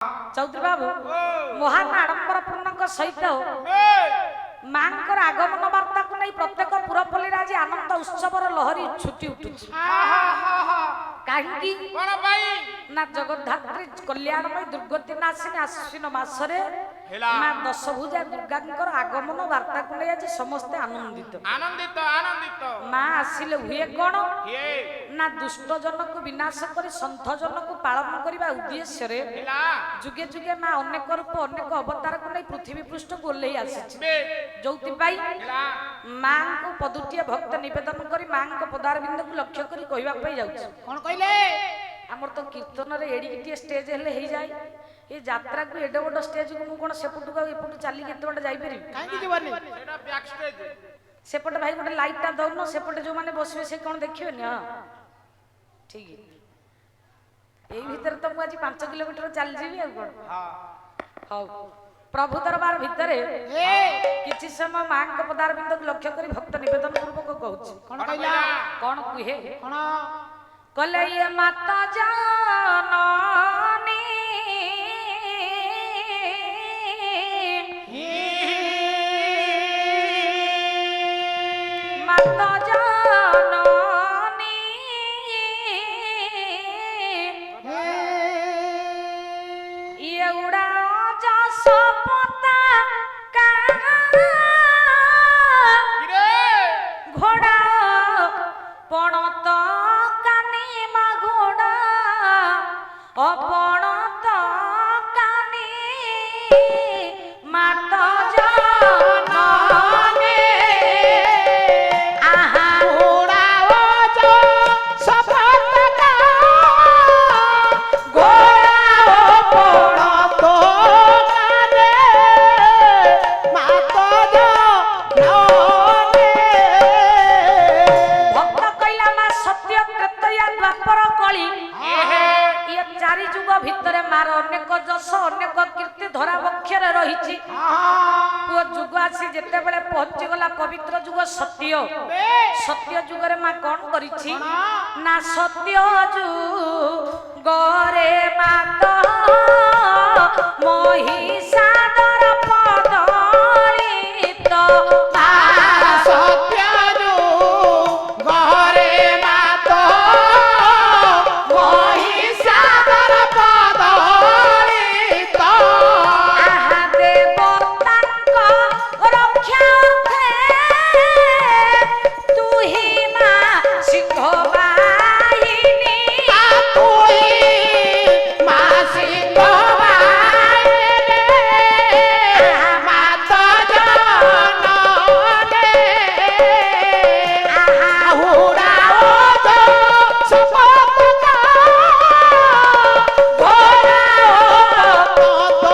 चौधरी बाबू महान आडंबर पूर्ण सहित मांकर आगमन वार्ता को नहीं प्रत्येक पुरपल्ली आज आनंद उत्सवर लहरी छुटी उठुछि कहीं ना जगद्धात्री कल्याणमय दुर्गति नाशिनी आश्विन मासरे मां दशभुजा दुर्गा आगमन वार्ता को नहीं आज समस्ते आनंदित आनंदित आनंदित मां आसिले हुए कौन ना दुष्ट जन को विनाश कर संत जन को पालन करने उद्देश्य रे जुगे जुगे मां अनेक रूप अनेक अवतार को नहीं पृथ्वी पृष्ठ को ओल्लई आसी जो मां को पदुटिया भक्त निवेदन कर मां को पदारविंद को लक्ष्य कर कहवाई जाऊँ आमर तो कीर्तन रे एडिकिटिए स्टेज हेले हो जाए ये यात्रा को एडे बड़ स्टेज को कौन सेपटू का एपटू चली केते बड़ जाई परिबी काहे जीवनी सेटा बैक स्टेज सेपट भाई गोटे लाइट टा दउनो सेपट जो माने बसबे से कोन देखियोनी हां ठीक एई भीतर तो मु आज 5 किलोमीटर चल जीवी आ कोन हां हाउ प्रभु दरबार भीतर किछि समय मां को पदारविंद को लक्ष्य करी भक्त निवेदन पूर्वक कहउछि कोन कहला कोन कुहे कोन कले ये माता जाननी माता जाननी ये उड़ा जा सपता का घोड़ा पणत कानी मा घोड़ा अपणत कानी माता जाननी जेते बेले पहुंची गला पवित्र जुग सत्य सत्य जुगरे मां कोन करिछि ना सत्य जुगरे माता महिषादर पदलित सत्य जुगरे माता महिषादर पदलित आहा देवता रक्षा तू ही मां सिंह बाहिनी तू ही मां सिंह बाहिनी माता जानने उड़ाओ तो सपत का घोड़ाओ तो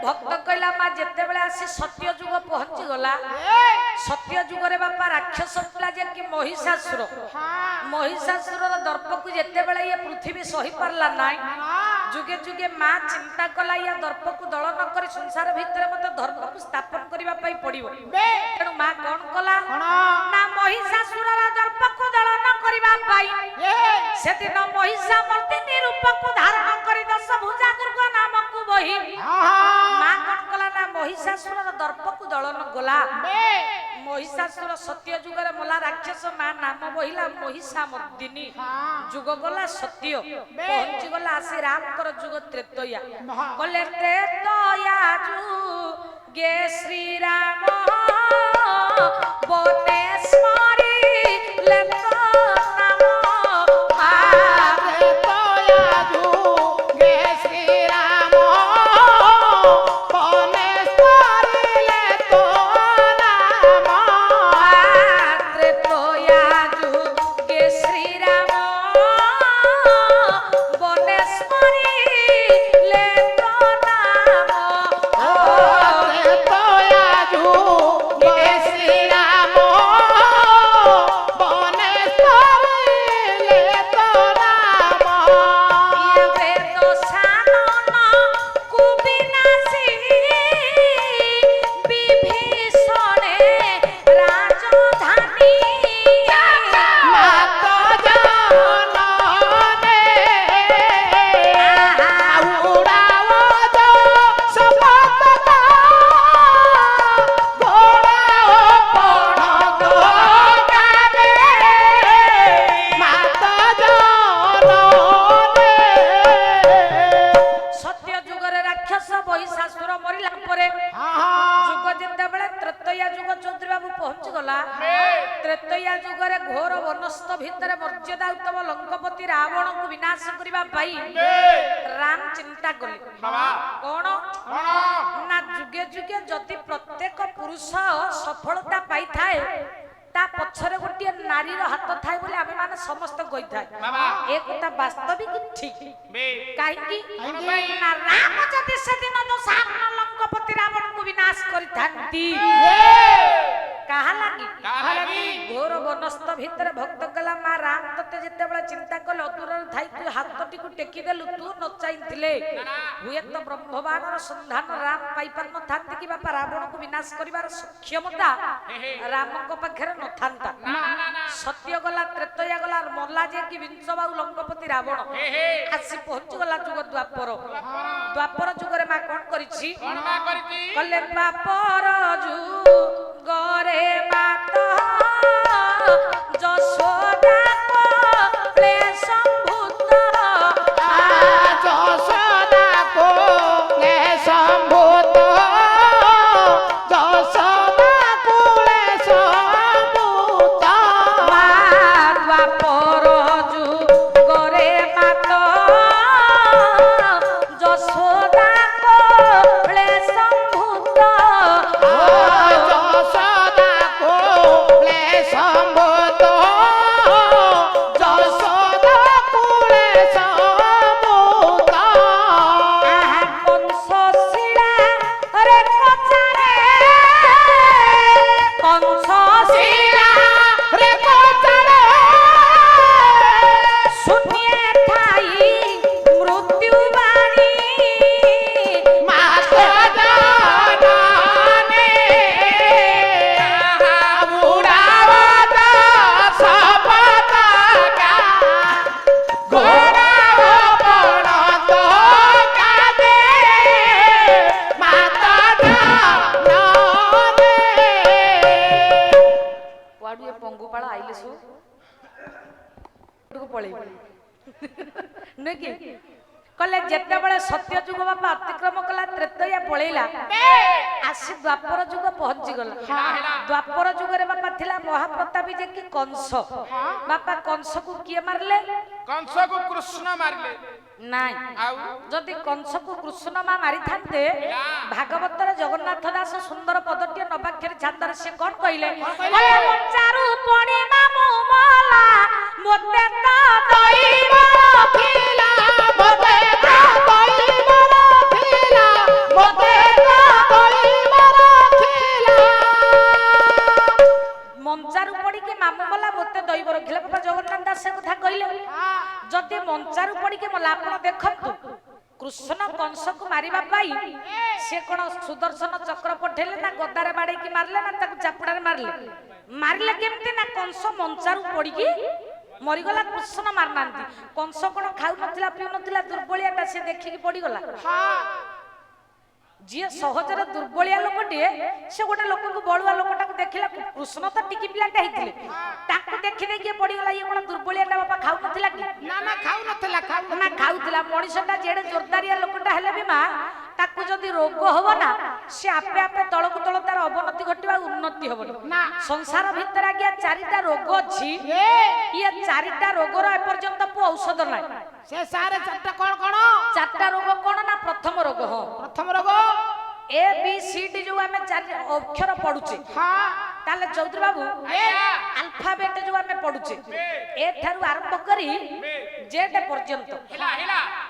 भक्त कहला मां जेते बेले आसी सत्य जुग पहुंची गला सत्य जुगरे बापा राक्षस पिला जे कि महिषासुर महिषासुरर दर्प को जेते बेले ये पृथ्वी सही परला नाई जुगे जुगे मां चिंता कला या दर्प को दलन करी संसार भीतर मत धर्म को स्थापन करबा पई पड़िबो तेनु मां कोन कला ना महिषासुरर दर्प को दलन करबा पई सेदिन महिषा मर्दिनी रूप को धारण करी दश भुजा दुर्गा नाम को बही मां कोन कला ना महिषासुरर दर्प को दलन गला महिषासुर सत्य जुगरे मला राक्षस मां नाम बहिला महिषा मर्दिनी जुग गला सत्य पहुंची गला आसी राम कर जुग त्रेतया बोले त्रेतया जुगे श्री राम बनेश्वरी लेतो नाम त्रेतया जुगे श्री राम बनेश्वरी लेतो नाम त्रेतया जुगे श्री राम बनेश्वरी लेतो नाम त्रेतया जुगे श्री राम ତ୍ରେତୟା ଯୁଗରେ ଘୋର ବନସ୍ତ ଭିତରେ ମର୍ଯ୍ୟାଦା ଉତ୍ତମ ଲଙ୍କପତି ରାବଣକୁ ବିନାଶ କରିବା ପାଇଁ ରାମ ଚିନ୍ତା କଲେ। କଣ ନା ଯୁଗେ ଯୁଗେ ଯଦି ପ୍ରତ୍ୟେକ ପୁରୁଷ ସଫଳତା ପାଇଥାଏ ତା ପଛରେ ଗୋଟିଏ ନାରୀର ହାତ ଥାଏ ବୋଲି ଆମେ ମାନେ ସମସ୍ତେ କହିଥାଏ। ଏ କଥା ବାସ୍ତବିକ ଠିକ। କାହିଁକି ନା ରାମ ଯଦି ସେଦିନ ଯୋଉ ସାମ୍ନା ଲଙ୍କପତି ରାବଣକୁ ବିନାଶ କରିଥାନ୍ତି କାହା ଲାଗି ଘୋର ବନସ୍ତ ଭିତରେ ଭକ୍ତ କଲା ମା ରାମ ତତେ ଯେତେବେଳେ ଚିନ୍ତା କଲେ ଅଦୂରରେ ଥାଇ ତୁ ହାତଟିକୁ ଟେକି ଦେଲୁ ତୁ ନ ଚାହିଁଥିଲେ ହୁଏତ ବ୍ରହ୍ମବାଣର ସନ୍ଧାନ ରାମ ପାଇପାରିନଥାନ୍ତି କି ବାପା ରାବଣକୁ ବିନାଶ କରିବାର ସକ୍ଷମତା ରାମଙ୍କ ପାଖରେ ନଥାନ୍ତା। ସତ୍ୟ ଗଲା ତ୍ରେତୟା ଗଲା ମଲା ଯେ କି ବିଂଶବାହୁ ଲଙ୍କପତି ରାବଣ ଆସି ପହଞ୍ଚିଗଲା ଯୁଗ ଦ୍ୱାପର ଯୁଗରେ ମା କଣ କରିଛି କଲେ ଦ୍ୱାପର ଯୁଗରେ ମାତ ଯଶୋଦା କୋଳେ ସମ୍ଭୂତ ଯଶୋଦା କୋଳେ ସମ୍ଭୂତ ଯଶୋଦା କୋଳେ ସମ୍ଭୂତ ମା ଦ୍ୱାପର ଯୁଗରେ ମାତ ଯଶୋଦା କୋଳେ ସମ୍ଭୂତ ଯଶୋଦା କୋଳେ ସମ୍ଭୂତ ଯଶୋଦା କୋଳେ ସମ୍ଭୂତ କଂସଶିଳା ରେ କଚାରେ କଂସଶିଳା ରେ କୋଚରେ ଶୂନ୍ୟ ଠାଇ ମୃତ୍ୟୁ ବାଣୀ ମାତା ଜାନନେ ବୁଢ଼ାବତ ସପତାକା ଘୋଡ଼ାବ ପଣତ କାଦେ ମାତା ଜାନନେ କୁଆଡୁ ଏ ପଙ୍ଗୁପାଳ ଆଇଲେ ସବୁ ପଳେଇ ନୁହେଁ କି କଲେ ଯେତେବେଳେ ସତ୍ୟ ଯୁଗ ବାପା ଅତିକ୍ରମ କଲା ତ୍ରେତୟା ପଳେଇଲା ଆସି ଦ୍ୱାପର ଯୁଗ ପହଞ୍ଚିଗଲା। ଦ୍ୱାପର ଯୁଗରେ ବାପା ଥିଲା ମହାପ୍ରତାପୀ ଯେ କି କଂସ ବାପା କଂସକୁ କିଏ ମାରିଲେ कंसको कृष्ण मारिले ନାଇଁ ଯଦି କଂସକୁ କୃଷ୍ଣ ମା ମାରିଥାନ୍ତେ ଭାଗବତର ଜଗନ୍ନାଥ ଦାସ ସୁନ୍ଦର ପଦଟିଏ ନବାକ୍ଷରୀ ଛାନ୍ଦରେ ସେ କଣ କହିଲେ ଚାରୁ ପଣିମା ମୁଁ ମଲା ମୋତେ ତ ଦଇବର ଥିଲା ମୋତେ ତ ଦଇବର ଥିଲା ମୋତେ ତ ଦଇବର ଥିଲା ମଞ୍ଚାରୁ ପଡିକି ମାମୁ ମଲା ମୋତେ ଦଇବ ରଖିଲେ ବାପା ଜଗନ୍ନାଥ ଦାସ ସେ କଥା କହିଲେ ଯଦି ମଞ୍ଚାରୁ ପଡିକି ମଲା ଆପଣ ଦେଖନ୍ତୁ କୃଷ୍ଣ କଂସକୁ ମାରିବା ପାଇଁ ସେ କଣ ସୁଦର୍ଶନ ଚକ୍ର ପଠେଇଲେ ନା ଗଦାରେ ବାଡେଇକି ମାରିଲେ ନା ତାକୁ ଚାପୁଡାରେ ମାରିଲେ କେମିତି ନା କଂସ ମଞ୍ଚାରୁ ପଡିକି ମରିଗଲା କୃଷ୍ଣ ମାରିନାହାନ୍ତି। କଂସ କଣ ଖାଉନଥିଲା ପିଉନଥିଲା ଦୁର୍ବଳିଆଟା ସେ ଦେଖିକି ପଡିଗଲା। ଯିଏ ସହଜରେ ଦୁର୍ବଳିଆ ଲୋକଟିଏ ସେ ଗୋଟେ ଲୋକକୁ ବଳୁଆ ଲୋକଟାକୁ ଦେଖିଲା କୃଷ୍ଣ ତ ଟିକି ପିଲାଟା ହେଇଥିଲେ ତାକୁ ଦେଖି ଦେଖି ପଡିଗଲା ଇଏ କଣ ଦୁର୍ବଳିଆଟା ବାପା ଖାଉନଥିଲା କି ନା ନା ଖାଉନଥିଲା ନା ଖାଉଥିଲା। ମଣିଷଟା ଯେଡେ ଜୋରଦାରିଆ ଲୋକଟା ହେଲେ ବି ମା ତାକୁ ଯଦି ରୋଗ ହବ ନା ସେ ଆପେ ଆପେ ତଳକୁ ତଳ ତାର ଅବନତି ଘଟିବା ଉନ୍ନତି ହବନି ନା ସଂସାର ଭିତରେ ଆଜ୍ଞା ଚାରିଟା ରୋଗ ଅଛି ଇଏ ଚାରିଟା ରୋଗର ଏପର୍ଯ୍ୟନ୍ତ ଔଷଧ ନାହିଁ। ସେ ସାରେ ଚାରିଟା କଣ କଣ ଚାରିଟା ରୋଗ କଣ ନା ପ୍ରଥମ ରୋଗ ହଁ ପ୍ରଥମ ରୋଗ ए बी सी डी जो आमे चारि अक्षर पढुचे हां ताले चौधरी बाबू अल्फाबेट जो आमे पढुचे ए थारु आरंभ करी जेड पर्यंत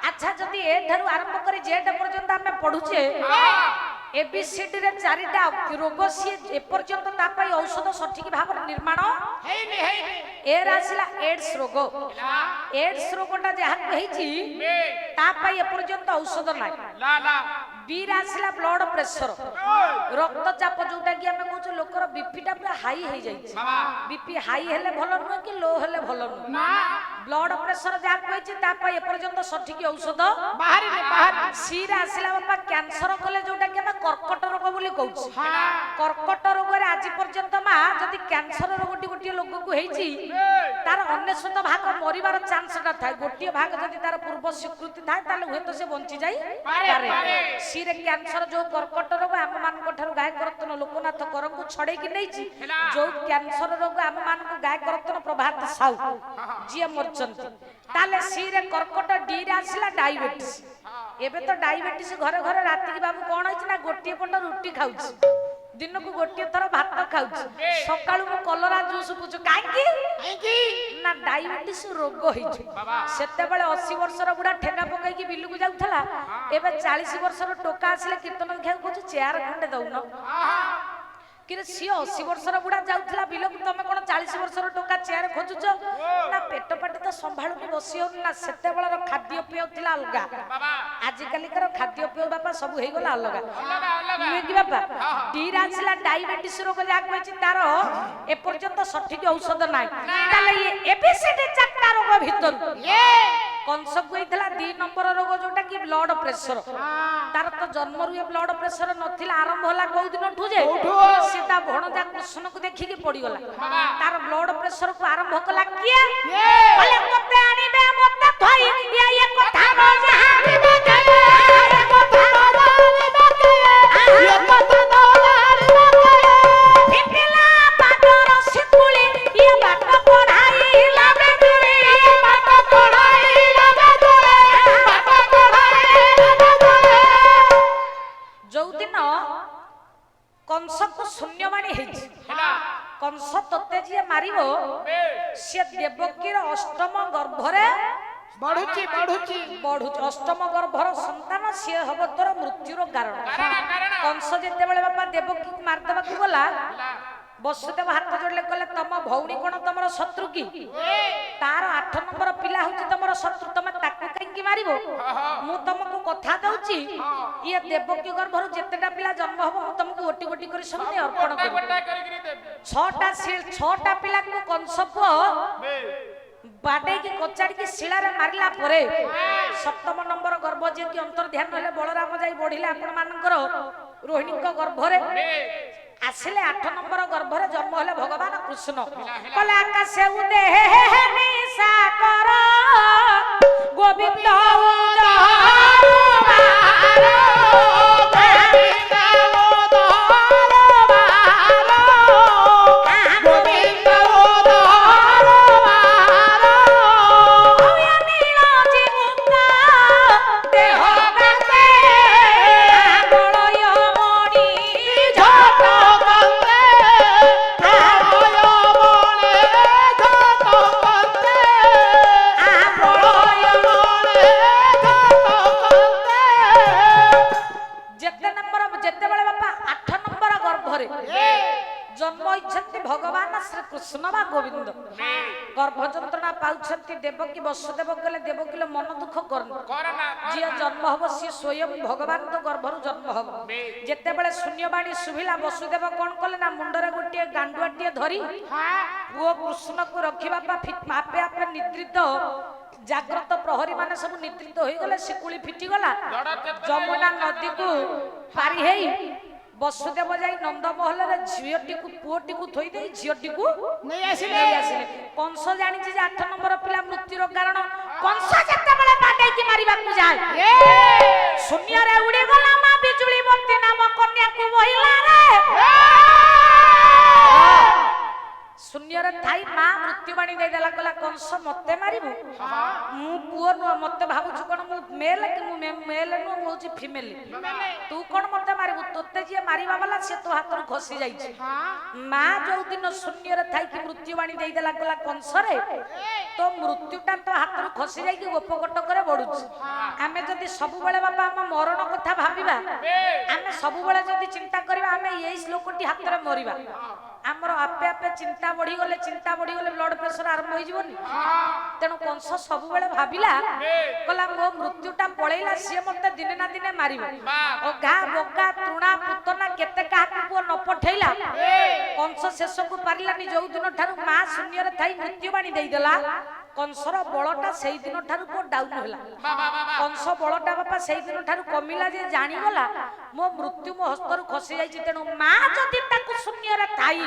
अच्छा जदी ए थारु आरंभ करी जेड पर्यंत आमे पढुचे ए बी सी डी रे चारिटा रोग सी ए पर्यंत ता पई औषध सठिक भाव निर्माण हेइनी ए रासिला एड्स रोगटा जहा कहिची ता पई ए पर्यंत औषध नाही ला ला बी रासिला ब्लड प्रेशर रक्तचाप जोटा कि आमे कहू लोकर बीपी टा पूरा हाई हो जाई बीपी हाई हेले भलो नुह कि लो हेले भलो नुह ना ब्लड प्रेशर जहा कहिची ता पई ए पर्यंत सठिक औषध बाहरी ने बाहर सी रासिला बापा कैंसर कले जोटा कि कर्कट रोग बोली कहू कर्कट रोग रे आज पर्यंत मा जदी कैंसर रोगटी गोटी लोग को हेची तार अन्यसत भाग मरिबार चांस टा थाय गोटी भाग जदी तार पूर्व स्वीकृति थाय ताले हुए तो से बंची जाई पारे सी ସିରେ କ୍ୟାନ୍ସର ଯୋଉ କର୍କଟ ରୋଗ ଆମ ମାନଙ୍କ ଠାରୁ ଗାୟକ ରତ୍ନ ଲୋକନାଥ କରଙ୍କୁ ଛଡେଇକି ନେଇଛି ଯୋଉ କ୍ୟାନ୍ସର ରୋଗ ଆମ ମାନଙ୍କୁ ଗାୟକ ରତ୍ନ ପ୍ରଭାତ ସାହୁ ଯିଏ ମରିଛନ୍ତି ତାହେଲେ ସିରେ କର୍କଟ ଡି ରେ ଆସିଲା ଡାଇବେଟିସ ଏବେ ତ ଡାଇବେଟିସ ଘରେ ଘରେ ରାତିକି ବାବୁ କଣ ହେଇଛି ନା ଗୋଟିଏ ପଟ ରୁଟି ଖାଉଛି ଦିନକୁ ଗୋଟିଏ ଥର ଭାତ ଖାଉଛି ସକାଳୁ ମୁଁ କଲରା ଜୁସ୍ ପିଉଛୁ କାହିଁକି ନା ଡାଇବେଟିସ ରୋଗ ହେଇଛି ସେତେବେଳେ 80 ବର୍ଷର ବୁଢା ଠେଙ୍ଗା ପକେଇକି ବିଲକୁ ଯାଉଥିଲା ଏବେ 40 ବର୍ଷର ଟୋକା ଆସିଲେ କୀର୍ତ୍ତନ ଦେଖିବାକୁ କହୁଛୁ ଚେୟାର ଖଣ୍ଡେ ଦଉନ କିରେ ସିଏ 80 ବର୍ଷର ବୁଢା ଯାଉଥିଲା ବିଲକୁ ତମେ କଣ 40 ବର୍ଷର ଟୋକା ଚେୟାର ଖୋଜୁଛ ନା ପେଟ ପାଟି ତ ସମ୍ଭାଳୁନି ବସି ହଉନି ନା ସେତେବେଳର ଖାଦ୍ୟ ପେୟ ଥିଲା ଅଲଗା ଆଜିକାଲିକାର ଖାଦ୍ୟ ପେୟ ବାପା ସବୁ ହେଇଗଲା ଅଲଗା ନୁହେଁ କି ବାପା ଡିରେ ଆସିଲା ଡାଇବେଟିସ ରୋଗ ଯାହାକୁ ହେଇଛି ତାର ଏପର୍ଯ୍ୟନ୍ତ ସଠିକ ଔଷଧ ନାହିଁ ତାହେଲେ ଏବିସିଡି 4ଟା ରୋଗ ଭିତରୁ କଂସକୁ ହେଇଥିଲା 2 ନମ୍ବର ରୋଗ ଯୋଉଟା କି ବ୍ଲଡ ପ୍ରେସର ତାର ତ ଜନ୍ମରୁ ଏ ବ୍ଲଡ ପ୍ରେସର ନଥିଲା ଆରମ୍ଭ ହେଲା କୋଉ ଦିନଠୁ ଯେ सीता भणजा कृष्ण को देखिके पड़ी गला तार ब्लड प्रेशर को आरंभ कला किए बोले तते आनिबे मते थई ये कथा न जानिबे के ये कथा न जानिबे के ये कथा न जानिबे के इतला पाटर सितुली ये बात पढ़ाई लागे दुरे ये बात पढ़ाई लागे दुरे बात पढ़ाई लागे दुरे जो दिन कंस को शून्यवाणी कंस तोते जी मारिबो से देवकीर अष्टम गर्भरे बढ़ुची बढ़ुची बढ़ुची अष्टम गर्भर संतान सी हम तोर मृत्युर कारण कंस जेते बेले बापा देवकी को मार देबा को गला वसुदेव हाथ जोड़ले कहले तम भौणी कोन तमर शत्रु की तार 8 नंबर पिला होची तमर शत्रु तमे ताकू काई मारिबो मु तुमको कथा दउची ये देवकी गर्भर जेतेटा पिला जन्म हबो मु तुमको गोटी गोटी करी सब अर्पण कर 6टा पिला को कंस पुओ बाडे की कचाड़ी की शिला रे मारिला परे 7म नंबर गर्भ जे की अंतर ध्यान रहले बलराम जाई बढ़िले आपण मानकर रोहिणी को गर्भरे आसिले 8 नंबर गर्भरे जन्म हले भगवान कृष्ण कले आकाश उदे निशा कर गोविंद भगवान श्री कृष्ण बा गोविंद गर्भ जंत्रणा पाउछंती देवकी वसुदेव गले देवकी मन दुख करना जी जन्म हबो सी स्वयं भगवान तो गर्भरु जन्म हबो जेते बेले शून्यवाणी सुभिला वसुदेव कोन कले ना मुंडरे गोटिए गांडुआटिए धरी वो कृष्ण को रखिबा पा आपे आपे निद्रित जाग्रत प्रहरी माने सब निद्रित होई गले सिकुली फिटी गला जमुना नदी को पारी हेई वसुदेव जाई नंदमहल रे झियोटी को पुओटी को थोई देई झियोटी को नहीं आसिले कंस जानि जे 8 नंबर पिला मृत्युर कारण कंस जत्ते बेले बाडे की मारिबा को जाय शून्य रे उड़ी गला मा बिजुली बत्ती नाम कन्या को बहिला रे शून्य रे थाई मा मृत्युवाणी दे देला कला कंस मते मारिबु मु पुओ न मते भाबुछु कोन मु मेल कि मु मेल न मु होची फीमेल तू कोन मते मारिबु तोते जे मारिबा वाला से तो हाथ खसी जाई छी मा जो दिन शून्य रे थाई कि मृत्युवाणी दे देला कला कंस रे तो मृत्युटा तो हाथ खसी जाई कि गोपकट करे बडुछ हमें जदी सब बेले बाबा हम मरण कथा भाबिबा हमें सब बेले जदी चिंता करबा हमें एई श्लोकटी हाथ रे मरिबा हमर आपे आपे चिंता बढ़ी गले ब्लड प्रेशर आरंभ हो जीवनी तेणु कंस सब बेले भाबिला कहला मो मृत्युटा पळैला से मते दिने ना दिने मारिबो ओ गा बोका तृणा पुतना केते काहा को न पठैला कंस शेष को पारिलानी जो दिन ठारू मा शून्य रे थाई मृत्युवाणी देई देला कंसर बलटा सेई दिन ठारू को डाउन होला कंस बलटा बापा सेई दिन ठारू कमिला जे जानी गला मो मृत्यु मो हस्तरु खसी जाई तेणु मा जदि ताकु शून्य रे थाई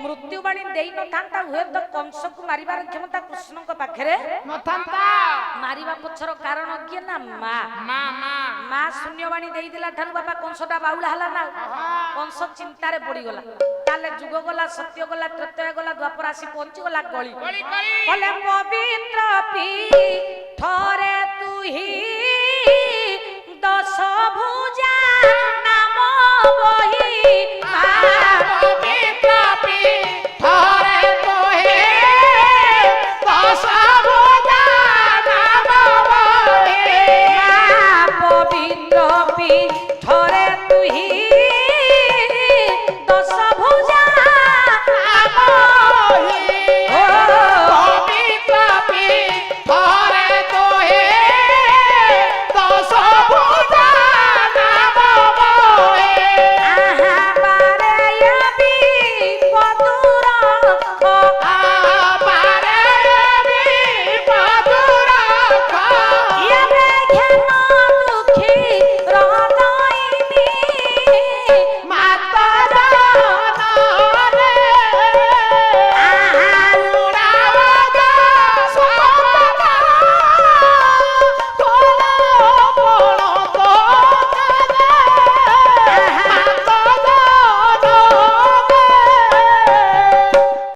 मृत्यु बाणी देई न थांता हुए तो कंस को मारिबार क्षमता कृष्ण को पाखरे न थांता मारिबा पछर कारण किए ना मा ମା ମା मा शून्यवाणी देई दिला ठारू बापा कंसटा बाउला हला ना कंस चिंता रे पड़ी गला ताले जुग गला सत्य गला त्रेतया गला द्वापर आसी पहुंची गला गली କଳି କଳି बोले पवित्र पीठरे तुही दश भुजा नाम बही पवित्र पीठरे